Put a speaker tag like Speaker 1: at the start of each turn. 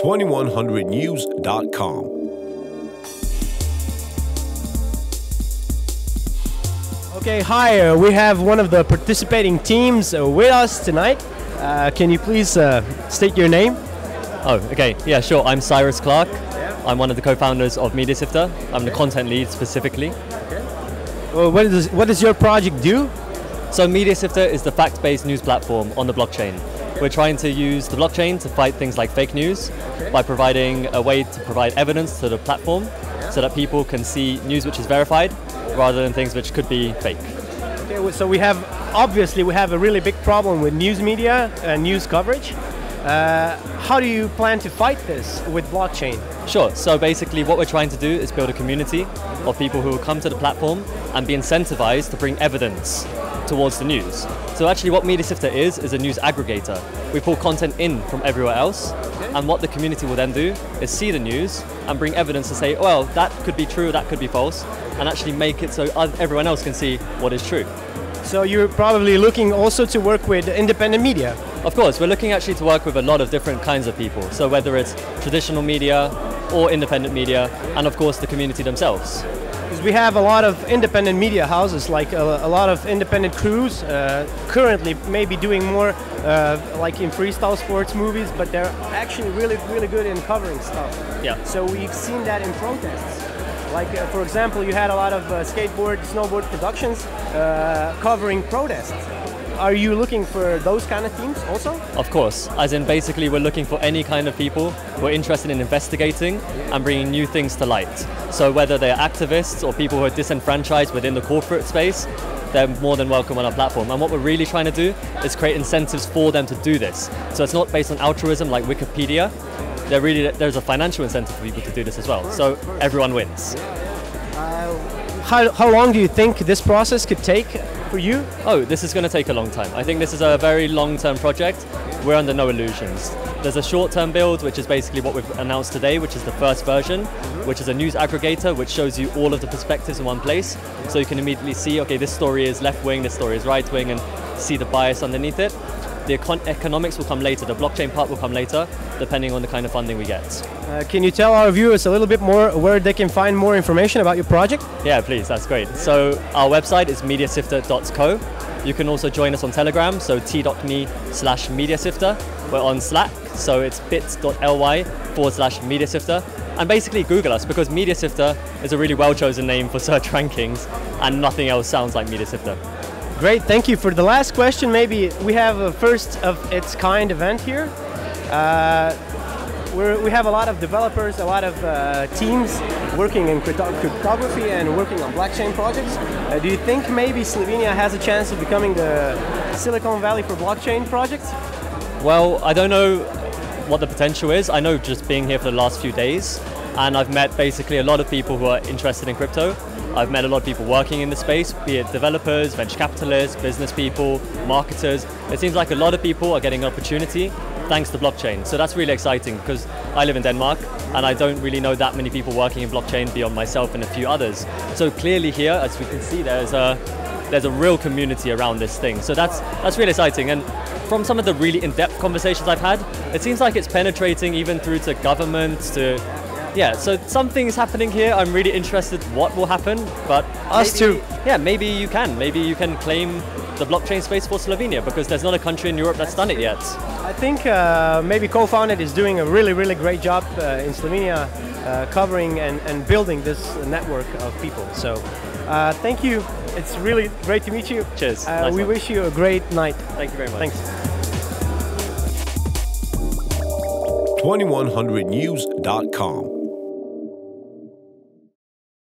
Speaker 1: 2100news.com.
Speaker 2: Okay, hi, we have one of the participating teams with us tonight. Can you please state your name?
Speaker 3: Oh, okay. Yeah, sure. I'm Cyrus Clark. I'm one of the co-founders of Mediashifter. I'm the content lead specifically.
Speaker 2: Well, what does your project do?
Speaker 3: So Mediashifter is the fact-based news platform on the blockchain. We're trying to use the blockchain to fight things like fake news by providing a way to provide evidence to the platform so that people can see news which is verified rather than things which could be fake.
Speaker 2: Okay, so we have a really big problem with news media and news coverage. How do you plan to fight this with blockchain?
Speaker 3: Sure, so basically what we're trying to do is build a community of people who will come to the platform and be incentivized to bring evidence towards the news. So actually what Mediashifter is a news aggregator. We pull content in from everywhere else, and what the community will then do is see the news and bring evidence to say, well, that could be true, that could be false, and actually make it so everyone else can see what is true.
Speaker 2: So you're probably looking also to work with independent media?
Speaker 3: Of course, we're looking actually to work with a lot of different kinds of people. So whether it's traditional media or independent media, and of course the community themselves.
Speaker 2: Because we have a lot of independent media houses, like a lot of independent crews, currently maybe doing more like in freestyle sports movies, but they're actually really good in covering stuff.
Speaker 3: Yeah.
Speaker 2: So we've seen that in protests. Like, for example, you had a lot of skateboard, snowboard productions covering protests. Are you looking for those kind of teams also?
Speaker 3: Of course, as in basically we're looking for any kind of people who are interested in investigating and bringing new things to light. So whether they're activists or people who are disenfranchised within the corporate space, they're more than welcome on our platform. And what we're really trying to do is create incentives for them to do this. So it's not based on altruism like Wikipedia. There's a financial incentive for people to do this as well. So everyone wins.
Speaker 2: How long do you think this process could take for you?
Speaker 3: Oh, this is going to take a long time. I think this is a very long-term project. We're under no illusions. There's a short-term build, which is basically what we've announced today, which is the first version, which is a news aggregator, which shows you all of the perspectives in one place. So you can immediately see, okay, this story is left-wing, this story is right-wing, and see the bias underneath it. The economics will come later, the blockchain part will come later, depending on the kind of funding we get.
Speaker 2: Can you tell our viewers a little bit more where they can find more information about your project?
Speaker 3: Yeah, please, that's great. So our website is mediashifter.co. You can also join us on Telegram, so t.me/mediashifter. We're on Slack, so it's bit.ly/mediashifter. And basically Google us, because Mediashifter is a really well-chosen name for search rankings, and nothing else sounds like Mediashifter.
Speaker 2: Great, thank you. For the last question, maybe we have a first of its kind event here. We have a lot of developers, a lot of teams working in cryptography and working on blockchain projects. Do you think maybe Slovenia has a chance of becoming the Silicon Valley for blockchain projects?
Speaker 3: Well, I don't know what the potential is. I know just being here for the last few days, and I've met basically a lot of people who are interested in crypto. I've met a lot of people working in the space, be it developers, venture capitalists, business people, marketers. It seems like a lot of people are getting an opportunity thanks to blockchain. So that's really exciting, because I live in Denmark and I don't really know that many people working in blockchain beyond myself and a few others. So clearly here, as we can see, there's a real community around this thing. So that's really exciting. And from some of the really in-depth conversations I've had, it seems like it's penetrating even through to governments, yeah, so something is happening here. I'm really interested what will happen, but
Speaker 2: us too.
Speaker 3: Yeah, maybe you can claim the blockchain space for Slovenia, because there's not a country in Europe that's done it yet.
Speaker 2: I think maybe Co-Founded is doing a really great job in Slovenia covering and building this network of people. So thank you. It's really great to meet you.
Speaker 3: Cheers.
Speaker 2: We wish you a great night.
Speaker 3: Thank you very much.
Speaker 2: Thanks.
Speaker 1: 2100news.com